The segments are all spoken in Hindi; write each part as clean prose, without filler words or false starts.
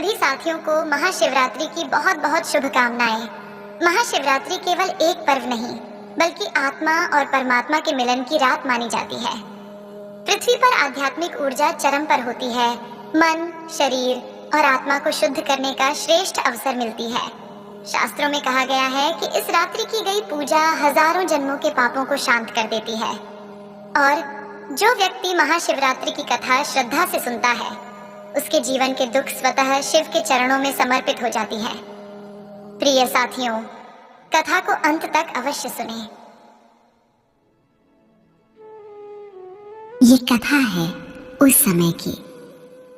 सभी साथियों को महाशिवरात्रि की बहुत बहुत शुभकामनाएं। महाशिवरात्रि केवल एक पर्व नहीं, बल्कि आत्मा और परमात्मा के मिलन की रात मानी जाती है। पृथ्वी पर आध्यात्मिक ऊर्जा चरम पर होती है। मन, शरीर और आत्मा को शुद्ध करने का श्रेष्ठ अवसर मिलती है। शास्त्रों में कहा गया है कि इस रात्रि की गई पूजा हजारों जन्मों के पापों को शांत कर देती है। और जो व्यक्ति महाशिवरात्रि की कथा श्रद्धा से सुनता है, उसके जीवन के दुख स्वतः शिव के चरणों में समर्पित हो जाती है। प्रिय साथियों, कथा को अंत तक अवश्य सुनें। ये कथा है उस समय की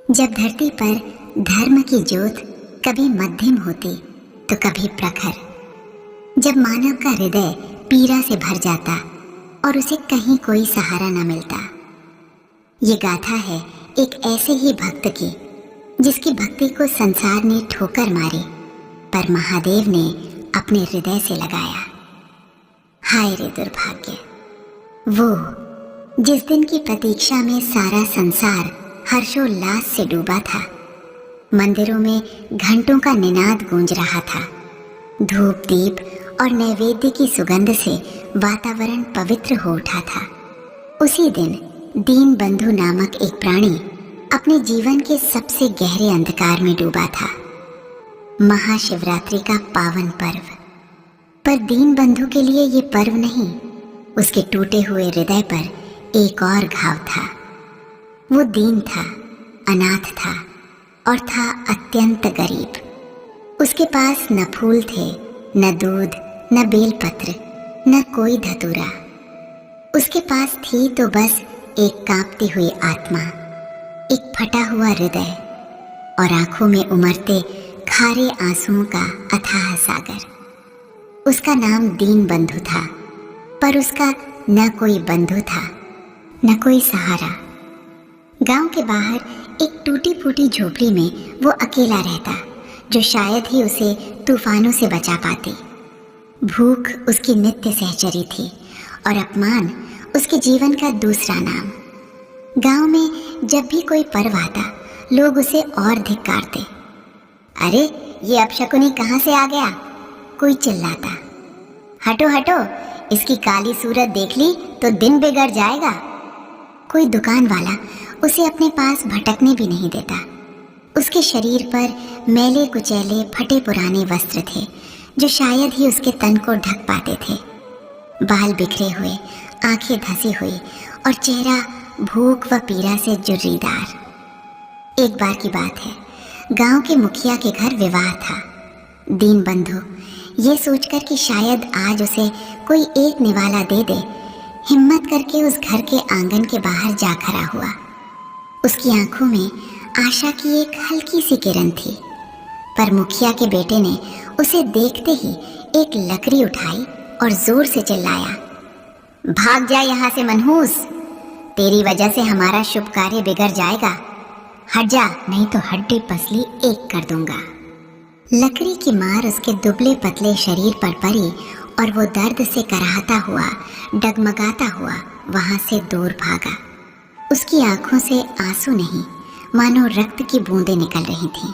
जब धरती पर धर्म की ज्योत कभी मध्यम होती तो कभी प्रखर, जब मानव का हृदय पीड़ा से भर जाता और उसे कहीं कोई सहारा न मिलता। ये गाथा है एक ऐसे ही भक्त की जिसकी भक्ति को संसार ने ठोकर मारी, पर महादेव ने अपने हृदय से लगाया। हाय रे दुर्भाग्य, वो जिस दिन की प्रतीक्षा में सारा संसार हर्षोल्लास से डूबा था। मंदिरों में घंटों का निनाद गूंज रहा था। धूप दीप और नैवेद्य की सुगंध से वातावरण पवित्र हो उठा था। उसी दिन दीन बंधु नामक एक प्राणी अपने जीवन के सबसे गहरे अंधकार में डूबा था। महाशिवरात्रि का पावन पर्व, पर दीन बंधु के लिए ये पर्व नहीं, उसके टूटे हुए हृदय पर एक और घाव था। वो दीन था, अनाथ था और था अत्यंत गरीब। उसके पास न फूल थे, न दूध, न बेलपत्र, न कोई धतूरा। उसके पास थी तो बस एक कांपती हुई आत्मा, एक फटा हुआ हृदय और आंखों में उमड़ते खारे आंसुओं का अथाह सागर। उसका नाम दीन बंधु था, पर उसका न कोई बंधु था, न कोई सहारा। गांव के बाहर एक टूटी फूटी झोपड़ी में वो अकेला रहता, जो शायद ही उसे तूफानों से बचा पाती। भूख उसकी नित्य सहचरी थी और अपमान उसके जीवन का दूसरा नाम। गांव में जब भी कोई पर्व आता, लोग उसे और धिक्कारते। अरे ये अपशकुनी कहाँ से आ गया? कोई चिल्लाता। हटो हटो, इसकी काली सूरत देख ली तो दिन बिगड़ जाएगा। कोई दुकान वाला उसे अपने पास भटकने भी नहीं देता। उसके शरीर पर मैले कुचैले फटे पुराने वस्त्र थे, जो शायद ही उसके तन को ढक पाते थे। बाल बिखरे हुए, आंखें धसी हुई और चेहरा भूख व पीड़ा से जुर्रीदार। एक बार की बात है, गांव के मुखिया के घर विवाह था। दीन बंधु ये सोचकर कि शायद आज उसे कोई एक निवाला दे दे, हिम्मत करके उस घर के आंगन के बाहर जा खड़ा हुआ। उसकी आंखों में आशा की एक हल्की सी किरण थी, पर मुखिया के बेटे ने उसे देखते ही एक लकड़ी उठाई और जोर से चिल्लाया, भाग जा यहाँ से मनहूस, तेरी वजह से हमारा शुभ कार्य बिगड़ जाएगा। हट जा, नहीं तो हड्डी पसली एक कर दूंगा। लकड़ी की मार उसके दुबले पतले शरीर पर पड़ी और वो दर्द से कराहता हुआ, डगमगाता हुआ वहां से दूर भागा। उसकी आंखों से आंसू नहीं, मानो रक्त की बूंदें निकल रही थीं।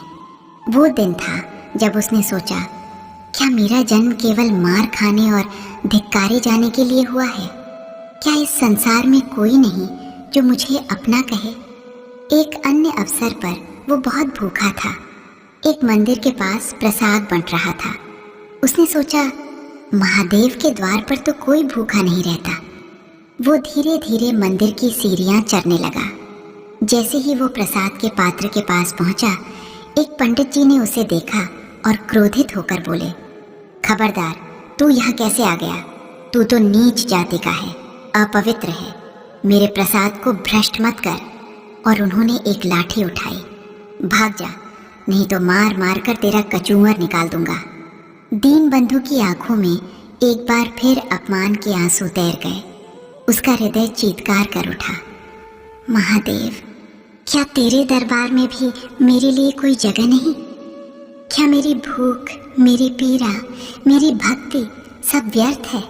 वो दिन था जब उसने सोचा, क्या मेरा जन्म केवल मार खाने और धिक्कारे जाने के लिए हुआ है? क्या इस संसार में कोई नहीं जो मुझे अपना कहे? एक अन्य अवसर पर वो बहुत भूखा था। एक मंदिर के पास प्रसाद बंट रहा था। उसने सोचा, महादेव के द्वार पर तो कोई भूखा नहीं रहता। वो धीरे धीरे मंदिर की सीढ़ियां चढ़ने लगा। जैसे ही वो प्रसाद के पात्र के पास पहुंचा, एक पंडित जी ने उसे देखा और क्रोधित होकर बोले, खबरदार, तू यहाँ कैसे आ गया? तू तो नीच जाति का है, अपवित्र है। मेरे प्रसाद को भ्रष्ट मत कर। और उन्होंने एक लाठी उठाई। भाग जा, नहीं तो मार मार कर तेरा कचूमर निकाल दूंगा। दीन बंधु की आंखों में एक बार फिर अपमान के आंसू तैर गए। उसका हृदय चीत्कार कर उठा, महादेव, क्या तेरे दरबार में भी मेरे लिए कोई जगह नहीं? क्या मेरी भूख, मेरी पीड़ा, मेरी भक्ति सब व्यर्थ है?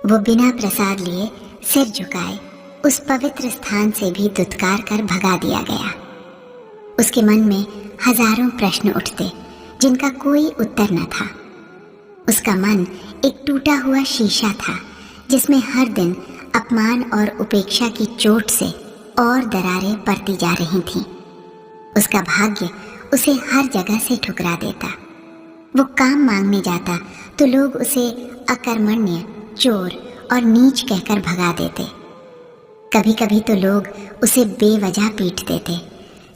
वो बिना प्रसाद लिए सिर झुकाए उस पवित्र स्थान से भी दुत्कार कर भगा दिया गया। उसके मन में हजारों प्रश्न उठते जिनका कोई उत्तर न था। उसका मन एक टूटा हुआ शीशा था जिसमें हर दिन अपमान और उपेक्षा की चोट से और दरारें पड़ती जा रही थीं। उसका भाग्य उसे हर जगह से ठुकरा देता। वो काम मांगने जाता तो लोग उसे अकर्मण्य, चोर और नीच कहकर भगा देते। कभी कभी तो लोग उसे बेवजह पीट देते,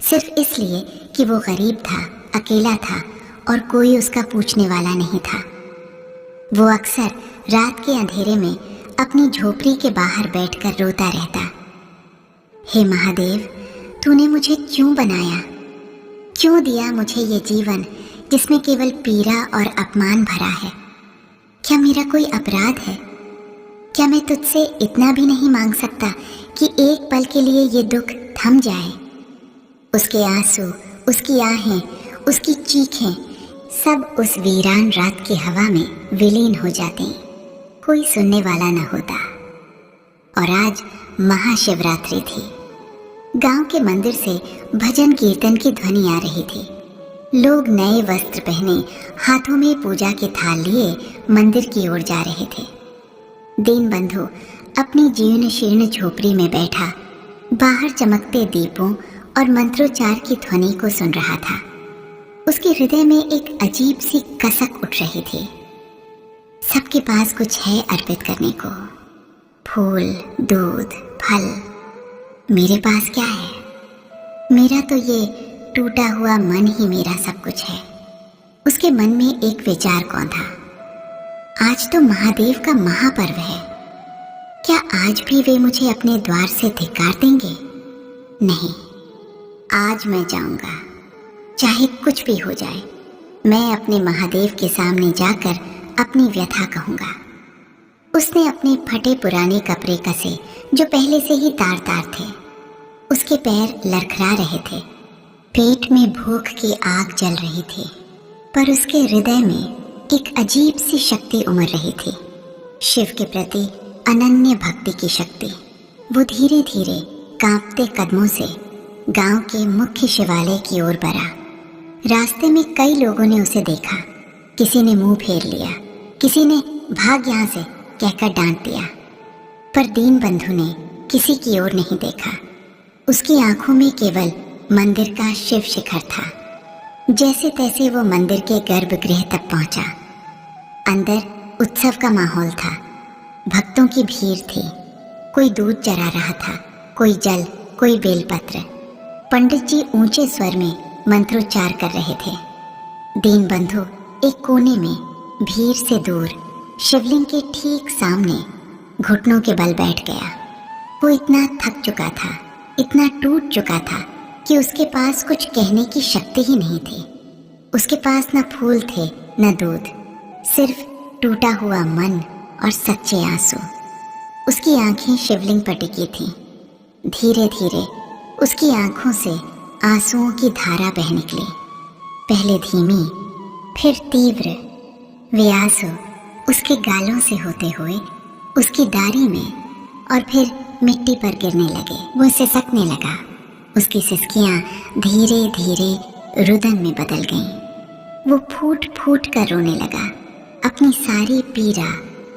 सिर्फ इसलिए कि वो गरीब था, अकेला था और कोई उसका पूछने वाला नहीं था। वो अक्सर रात के अंधेरे में अपनी झोपड़ी के बाहर बैठकर रोता रहता। हे महादेव, तूने मुझे क्यों बनाया? क्यों दिया मुझे ये जीवन जिसमें केवल पीड़ा और अपमान भरा है? क्या मेरा कोई अपराध है? क्या मैं तुझसे इतना भी नहीं मांग सकता कि एक पल के लिए ये दुख थम जाए? उसके आंसू, उसकी आहें, उसकी चीखें सब उस वीरान रात की हवा में विलीन हो जाते। कोई सुनने वाला न होता। और आज महाशिवरात्रि थी। गांव के मंदिर से भजन कीर्तन की ध्वनि आ रही थी। लोग नए वस्त्र पहने हाथों में पूजा के थाल लिए मंदिर की ओर जा रहे थे। दीनबंधु अपनी जीर्ण शीर्ण झोपड़ी में बैठा बाहर चमकते दीपों और मंत्रोच्चार की ध्वनि को सुन रहा था। उसके हृदय में एक अजीब सी कसक उठ रही थी। सबके पास कुछ है अर्पित करने को, फूल, दूध, फल। मेरे पास क्या है? मेरा तो ये टूटा हुआ मन ही मेरा सब कुछ है। उसके मन में एक विचार कौंधा। आज तो महादेव का महापर्व है। क्या आज भी वे मुझे अपने द्वार से धिक्कार देंगे? नहीं, आज मैं जाऊंगा, चाहे कुछ भी हो जाए। मैं अपने महादेव के सामने जाकर अपनी व्यथा कहूंगा। उसने अपने फटे पुराने कपड़े कसे जो पहले से ही तार तार थे। उसके पैर लरखरा रहे थे। पेट में भूख की आग जल रही थी, पर उसके हृदय में एक अजीब सी शक्ति उमड़ रही थी, शिव के प्रति अनन्य भक्ति की शक्ति। वो धीरे धीरे कांपते कदमों से गांव के मुख्य शिवालय की ओर बढ़ा। रास्ते में कई लोगों ने उसे देखा। किसी ने मुंह फेर लिया, किसी ने भाग यहाँ से कहकर डांट दिया, पर दीनबंधु ने किसी की ओर नहीं देखा। उसकी आंखों में केवल मंदिर का शिव शिखर था। जैसे तैसे वो मंदिर के गर्भगृह तक पहुंचा। अंदर उत्सव का माहौल था। भक्तों की भीड़ थी। कोई दूध चढ़ा रहा था, कोई जल, कोई बेलपत्र। पंडित जी ऊंचे स्वर में मंत्रोच्चार कर रहे थे। दीनबंधु एक कोने में भीड़ से दूर शिवलिंग के ठीक सामने घुटनों के बल बैठ गया। वो इतना थक चुका था, इतना टूट चुका था कि उसके पास कुछ कहने की शक्ति ही नहीं थी। उसके पास न फूल थे न दूध, सिर्फ टूटा हुआ मन और सच्चे आंसू। उसकी आंखें शिवलिंग पर टिकी थीं। धीरे धीरे उसकी आंखों से आंसुओं की धारा बह निकली। पहले धीमी, फिर तीव्र। वे आंसू उसके गालों से होते हुए उसकी दाढ़ी में और फिर मिट्टी पर गिरने लगे। वो सिसकने लगा। उसकी सिसकियां धीरे धीरे रुदन में बदल गईं। वो फूट फूट कर रोने लगा। अपनी सारी पीड़ा,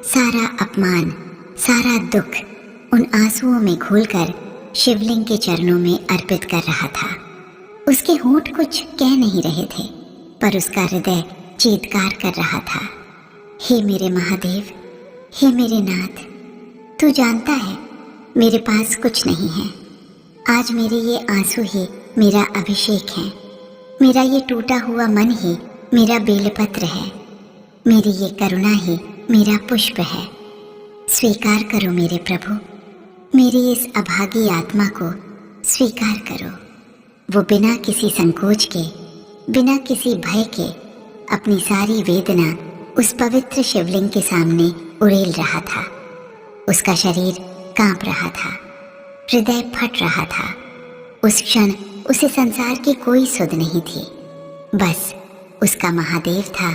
सारा अपमान, सारा दुख उन आंसुओं में घोलकर शिवलिंग के चरणों में अर्पित कर रहा था। उसके होंठ कुछ कह नहीं रहे थे, पर उसका हृदय चीत्कार कर रहा था। हे मेरे महादेव, हे मेरे नाथ, तू जानता है मेरे पास कुछ नहीं है। आज मेरे ये आंसू ही मेरा अभिषेक है। मेरा ये टूटा हुआ मन ही मेरा बेलपत्र है। मेरी ये करुणा ही मेरा पुष्प है। स्वीकार करो मेरे प्रभु, मेरी इस अभागी आत्मा को स्वीकार करो। वो बिना किसी संकोच के, बिना किसी भय के अपनी सारी वेदना उस पवित्र शिवलिंग के सामने उड़ेल रहा था। उसका शरीर कांप रहा था, हृदय फट रहा था। उस क्षण उसे संसार की कोई सुध नहीं थी, बस उसका महादेव था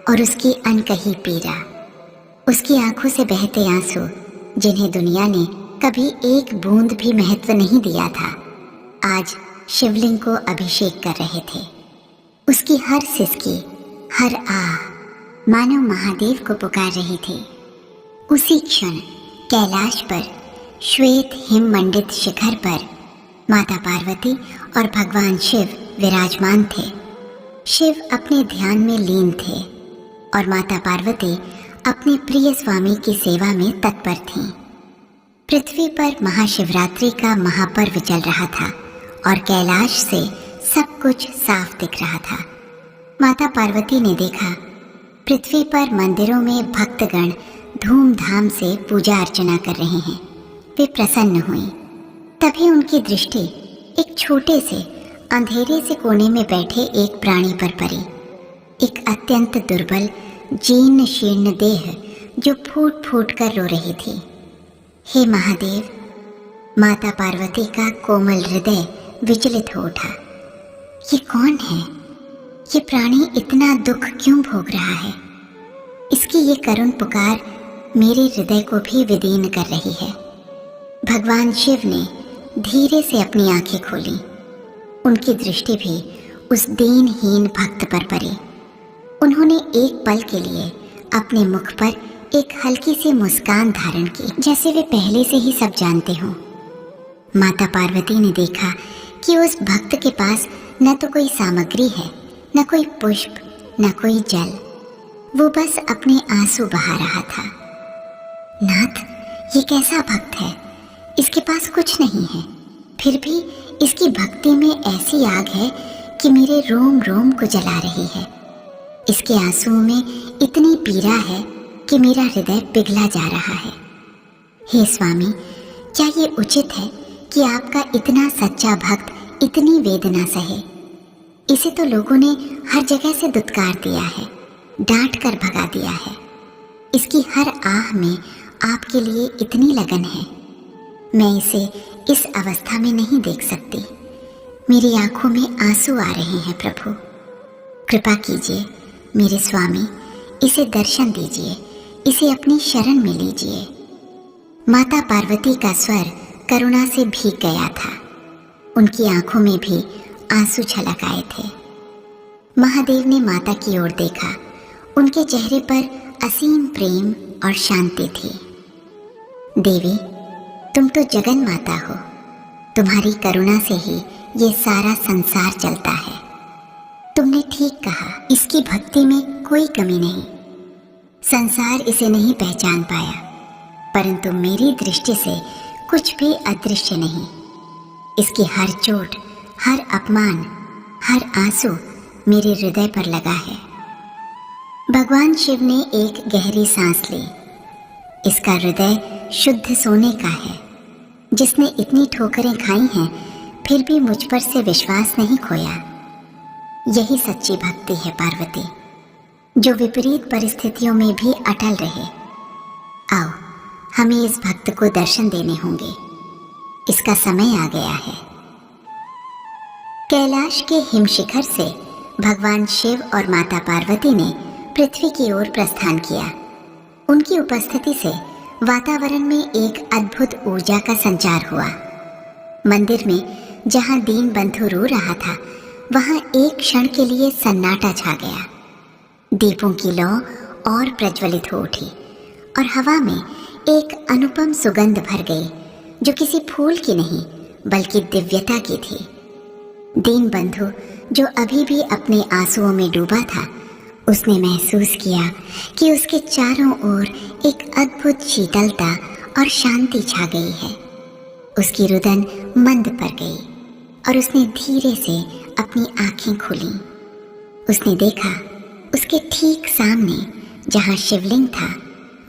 और उसकी अनकही पीड़ा। उसकी आंखों से बहते आंसू जिन्हें दुनिया ने कभी एक बूंद भी महत्व नहीं दिया था, आज शिवलिंग को अभिषेक कर रहे थे। उसकी हर सिसकी, हर आह मानो महादेव को पुकार रही थी। उसी क्षण कैलाश पर श्वेत हिम मंडित शिखर पर माता पार्वती और भगवान शिव विराजमान थे। शिव अपने ध्यान में लीन थे और माता पार्वती अपने प्रिय स्वामी की सेवा में तत्पर थीं। पृथ्वी पर महाशिवरात्रि का महापर्व चल रहा था और कैलाश से सब कुछ साफ दिख रहा था। माता पार्वती ने देखा पृथ्वी पर मंदिरों में भक्तगण धूमधाम से पूजा अर्चना कर रहे हैं। वे प्रसन्न हुई। तभी उनकी दृष्टि एक छोटे से अंधेरे से कोने में बैठे एक प्राणी पर पड़ी। एक अत्यंत दुर्बल जीर्ण शीर्ण देह जो फूट फूट कर रो रही थी। हे महादेव! माता पार्वती का कोमल हृदय विचलित हो उठा। ये कौन है? ये प्राणी इतना दुख क्यों भोग रहा है? इसकी ये करुण पुकार मेरे हृदय को भी विदीर्ण कर रही है। भगवान शिव ने धीरे से अपनी आंखें खोली। उनकी दृष्टि भी उस दीनहीन भक्त पर पड़ी। उन्होंने एक पल के लिए अपने मुख पर एक हल्की सी मुस्कान धारण की, जैसे वे पहले से ही सब जानते हों। माता पार्वती ने देखा कि उस भक्त के पास न तो कोई सामग्री है, न कोई पुष्प, न कोई जल। वो बस अपने आंसू बहा रहा था। नाथ, ये कैसा भक्त है? इसके पास कुछ नहीं है, फिर भी इसकी भक्ति में ऐसी आग है कि मेरे रोम रोम को जला रही है। इसके आंसुओं में इतनी पीड़ा है कि मेरा हृदय पिघला जा रहा है। हे स्वामी, क्या ये उचित है कि आपका इतना सच्चा भक्त इतनी वेदना सहे? इसे तो लोगों ने हर जगह से दुत्कार दिया है, डांट कर भगा दिया है। इसकी हर आह में आपके लिए इतनी लगन है। मैं इसे इस अवस्था में नहीं देख सकती। मेरी आंखों में आंसू आ रहे हैं प्रभु। कृपा कीजिए मेरे स्वामी, इसे दर्शन दीजिए, इसे अपनी शरण में लीजिए। माता पार्वती का स्वर करुणा से भीग गया था। उनकी आंखों में भी आंसू छलक आए थे। महादेव ने माता की ओर देखा। उनके चेहरे पर असीम प्रेम और शांति थी। देवी, तुम तो जगन माता हो। तुम्हारी करुणा से ही ये सारा संसार चलता है। तुमने ठीक कहा, इसकी भक्ति में कोई कमी नहीं। संसार इसे नहीं पहचान पाया, परंतु मेरी दृष्टि से कुछ भी अदृश्य नहीं। इसकी हर चोट, हर अपमान, हर आंसू मेरे हृदय पर लगा है। भगवान शिव ने एक गहरी सांस ली। इसका हृदय शुद्ध सोने का है। जिसने इतनी ठोकरें खाई हैं, फिर भी मुझ पर से विश्वास नहीं खोया। यही सच्ची भक्ति है पार्वती, जो विपरीत परिस्थितियों में भी अटल रहे। आओ, हमें इस भक्त को दर्शन देने होंगे। इसका समय आ गया है। कैलाश के हिमशिखर से भगवान शिव और माता पार्वती ने पृथ्वी की ओर प्रस्थान किया। उनकी उपस्थिति से वातावरण में एक अद्भुत ऊर्जा का संचार हुआ। मंदिर में जहां दीन बंधु रो रहा था, वहां एक क्षण के लिए सन्नाटा छा गया। दीपों की लौ और प्रज्वलित हो उठी और हवा में एक अनुपम सुगंध भर गई, जो किसी फूल की नहीं बल्कि दिव्यता की थी। दीन बंधु, जो अभी भी अपने आंसुओं में डूबा था, उसने महसूस किया कि उसके चारों ओर एक अद्भुत शीतलता और शांति छा गई है। उसकी रुदन मंद पड़ गई और उसने धीरे से अपनी आंखें खोली। उसने देखा उसके ठीक सामने जहां शिवलिंग था,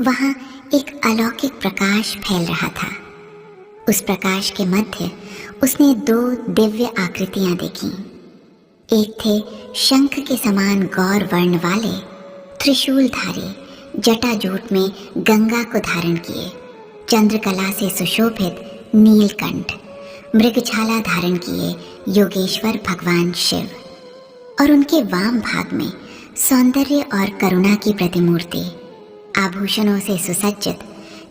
वहां एक अलौकिक प्रकाश फैल रहा था। उस प्रकाश के मध्य उसने दो दिव्य आकृतियां देखीं। एक थे शंख के समान गौर वर्ण वाले, त्रिशूलधारी, जटाजूट में गंगा को धारण किए, चंद्रकला से सुशोभित नीलकंठ, मृगछाला धारण किए योगेश्वर भगवान शिव, और उनके वाम भाग में सौंदर्य और करुणा की प्रतिमूर्ति, आभूषणों से सुसज्जित,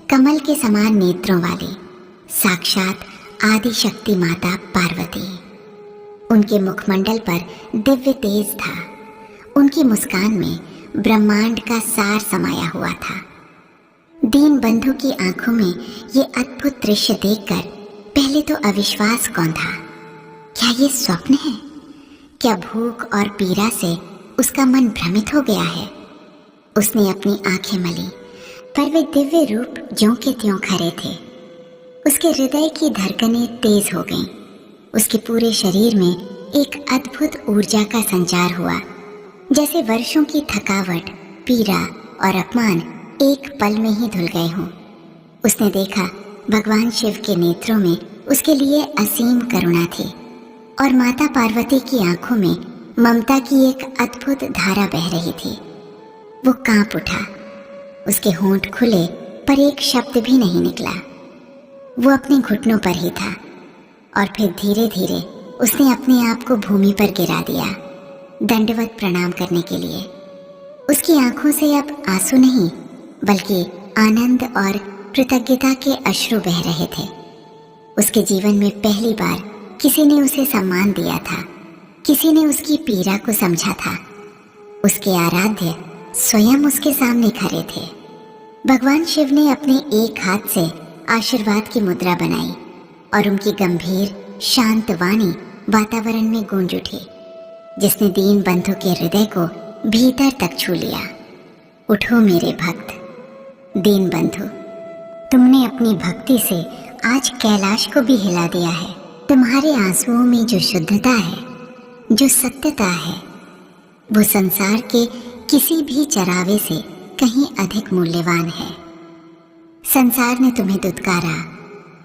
कमल के समान नेत्रों वाली साक्षात आदि शक्ति माता पार्वती। उनके मुखमंडल पर दिव्य तेज था। उनकी मुस्कान में ब्रह्मांड का सार समाया हुआ था। दीन बंधु की आंखों में ये अद्भुत दृश्य देखकर पहले तो अविश्वास कौन था। क्या ये स्वप्न है? क्या भूख और पीड़ा से उसका मन भ्रमित हो गया है? उसने अपनी आंखें मली, पर वे दिव्य रूप ज्यों के त्यों खरे थे। उसके हृदय की धड़कनें तेज हो गईं। उसके पूरे शरीर में एक अद्भुत ऊर्जा का संचार हुआ, जैसे वर्षों की थकावट, पीड़ा और अपमान एक पल में ही धुल गए हों। उसने देखा भगवान शिव के नेत्रों में उसके लिए असीम करुणा थी और माता पार्वती की आंखों में ममता की एक अद्भुत धारा बह रही थी। वो कांप उठा। उसके होंठ खुले पर एक शब्द भी नहीं निकला। वो अपने घुटनों पर ही था और फिर धीरे धीरे उसने अपने आप को भूमि पर गिरा दिया, दंडवत प्रणाम करने के लिए। उसकी आंखों से अब आंसू नहीं बल्कि आनंद और कृतज्ञता के अश्रु बह रहे थे। उसके जीवन में पहली बार किसी ने उसे सम्मान दिया था, किसी ने उसकी पीड़ा को समझा था। उसके आराध्य स्वयं उसके सामने खड़े थे। भगवान शिव ने अपने एक हाथ से आशीर्वाद की मुद्रा बनाई और उनकी गंभीर शांत वाणी वातावरण में गूंज उठी, जिसने दीन बंधु के हृदय को भीतर तक छू लिया। उठो मेरे भक्त। दीन बंधु, तुमने अपनी भक्ति से आज कैलाश को भी हिला दिया है। तुम्हारे आंसुओं में जो शुद्धता है, जो सत्यता है, वो संसार के किसी भी चरावे से कहीं अधिक मूल्यवान है। संसार ने तुम्हें दुत्कारा,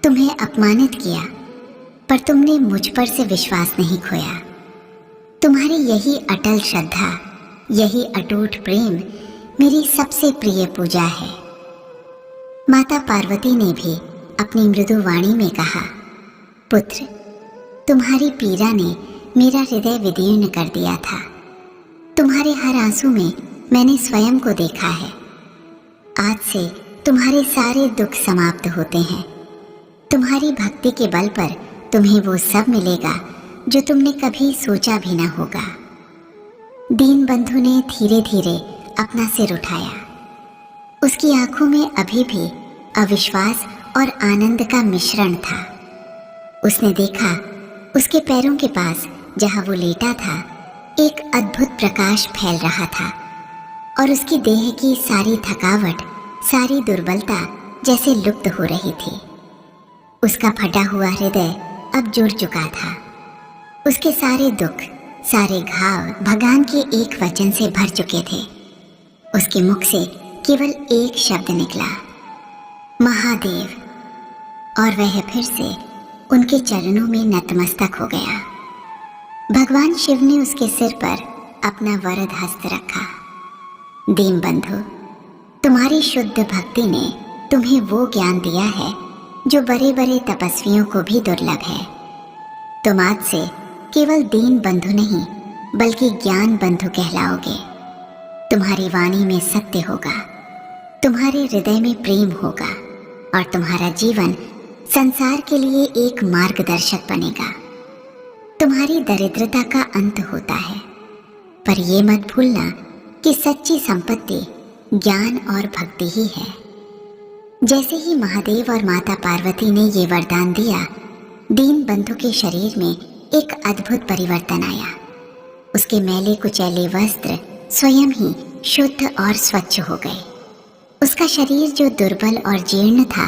तुम्हें अपमानित किया, पर तुमने मुझ पर से विश्वास नहीं खोया। तुम्हारी यही अटल श्रद्धा, यही अटूट प्रेम मेरी सबसे प्रिय पूजा है। माता पार्वती ने भी अपनी मृदु वाणी में कहा, पुत्र, तुम्हारी पीड़ा ने मेरा हृदय विदीर्ण कर दिया था। तुम्हारे हर आंसू में मैंने स्वयं को देखा है। आज से तुम्हारे सारे दुख समाप्त होते हैं। तुम्हारी भक्ति के बल पर तुम्हें वो सब मिलेगा जो तुमने कभी सोचा भी ना होगा। दीन बंधु ने धीरे धीरे अपना सिर उठाया। उसकी आंखों में अभी भी अविश्वास और आनंद का मिश्रण था। उसने देखा उसके पैरों के पास जहां वो लेटा था, एक अद्भुत प्रकाश फैल रहा था और उसकी देह की सारी थकावट, सारी दुर्बलता जैसे लुप्त हो रही थी। उसका फटा हुआ हृदय अब जुड़ चुका था। उसके सारे दुख, सारे घाव भगवान के एक वचन से भर चुके थे। उसके मुख से केवल एक शब्द निकला, महादेव, और वह फिर से उनके चरणों में नतमस्तक हो गया। भगवान शिव ने उसके सिर पर अपना वरद हस्त रखा। दीन बंधु, तुम्हारी शुद्ध भक्ति ने तुम्हें वो ज्ञान दिया है जो बड़े बड़े तपस्वियों को भी दुर्लभ है। तुम आज से केवल दीन बंधु नहीं बल्कि ज्ञान बंधु कहलाओगे। तुम्हारी वाणी में सत्य होगा, तुम्हारे हृदय में प्रेम होगा और तुम्हारा जीवन संसार के लिए एक मार्गदर्शक बनेगा। तुम्हारी दरिद्रता का अंत होता है, पर ये मत भूलना कि सच्ची संपत्ति ज्ञान और भक्ति ही है। जैसे ही महादेव और माता पार्वती ने ये वरदान दिया, दीन बंधु के शरीर में एक अद्भुत परिवर्तन आया। उसके मैले कुचैले वस्त्र स्वयं ही शुद्ध और स्वच्छ हो गए। उसका शरीर जो दुर्बल और जीर्ण था,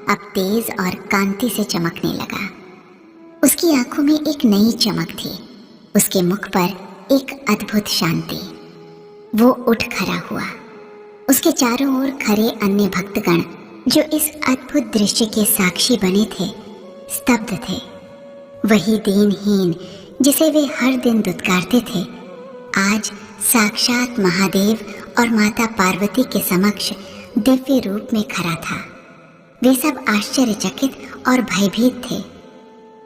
अब तेज और कांति से चमकने लगा। उसकी आंखों में एक नई चमक थी। उसके मुख पर एक अद्भुत शांति। वो उठ खड़ा हुआ। उसके चारों ओर खड़े अन्य भक्तगण जो इस अद्भुत दृश्य के साक्षी बने थे, स्तब्ध थे। वही दीनहीन जिसे वे हर दिन दुत्कारते थे, आज साक्षात महादेव और माता पार्वती के समक्ष दिव्य रूप में खड़ा था। वे सब आश्चर्यचकित और भयभीत थे।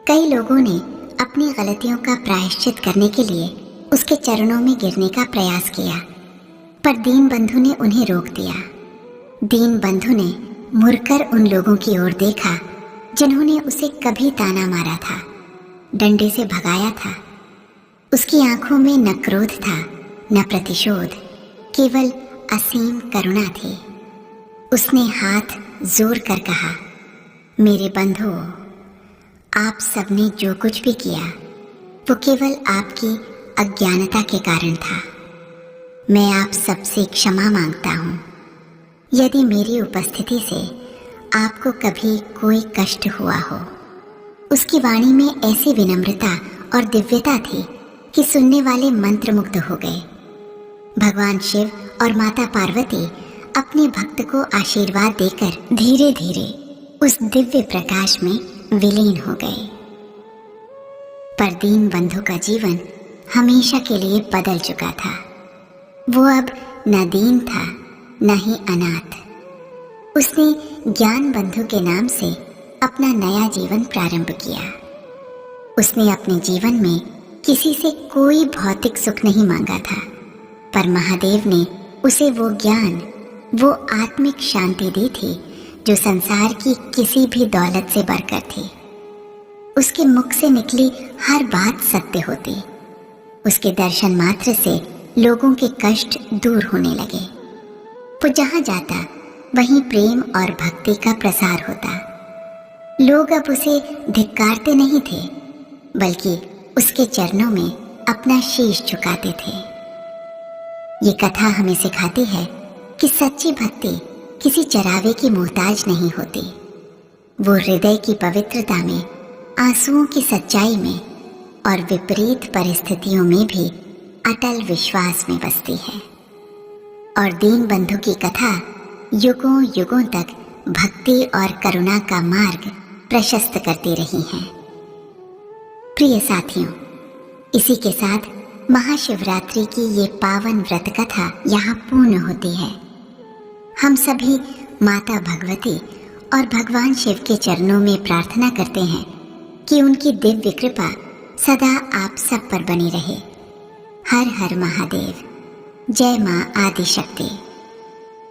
कई लोगों ने अपनी गलतियों का प्रायश्चित करने के लिए उसके चरणों में गिरने का प्रयास किया, पर दीन बंधु ने उन्हें रोक दिया। दीन बंधु ने मुड़कर उन लोगों की ओर देखा जिन्होंने उसे कभी ताना मारा था, डंडे से भगाया था उसकी आंखों में न क्रोध था न प्रतिशोध, केवल असीम करुणा थी। उसने हाथ जोर कर कहा, मेरे बंधुओं, आप सबने जो कुछ भी किया वो केवल आपकी अज्ञानता के कारण था। मैं आप सबसे क्षमा मांगता हूँ। यदि मेरी उपस्थिति से आपको कभी कोई कष्ट हुआ हो। उसकी वाणी में ऐसी विनम्रता और दिव्यता थी कि सुनने वाले मंत्रमुग्ध हो गए। भगवान शिव और माता पार्वती अपने भक्त को आशीर्वाद देकर धीरे धीरे उस दिव्य प्रकाश में विलीन हो गए। पर दीन बंधु का जीवन हमेशा के लिए बदल चुका था। वो अब न दीन था न ही अनाथ। उसने ज्ञान बंधु के नाम से अपना नया जीवन प्रारंभ किया। उसने अपने जीवन में किसी से कोई भौतिक सुख नहीं मांगा था, पर महादेव ने उसे वो ज्ञान, वो आत्मिक शांति दी थी जो संसार की किसी भी दौलत से बढ़कर थी। उसके मुख से निकली हर बात सत्य होती। उसके दर्शन मात्र से लोगों के कष्ट दूर होने लगे। वो जहां जाता वहीं प्रेम और भक्ति का प्रसार होता। लोग अब उसे धिक्कारते नहीं थे, बल्कि उसके चरणों में अपना शीश झुकाते थे। ये कथा हमें सिखाती है कि सच्ची भक्ति किसी चरावे की मोहताज नहीं होती। वो हृदय की पवित्रता में, आंसुओं की सच्चाई में और विपरीत परिस्थितियों में भी अटल विश्वास में बसती है। और दीन बंधु की कथा युगों युगों तक भक्ति और करुणा का मार्ग प्रशस्त करती रही है। प्रिय साथियों, इसी के साथ महाशिवरात्रि की ये पावन व्रत कथा यहाँ पूर्ण होती है। हम सभी माता भगवती और भगवान शिव के चरणों में प्रार्थना करते हैं कि उनकी दिव्य कृपा सदा आप सब पर बनी रहे। हर हर महादेव। जय मां आदिशक्ति।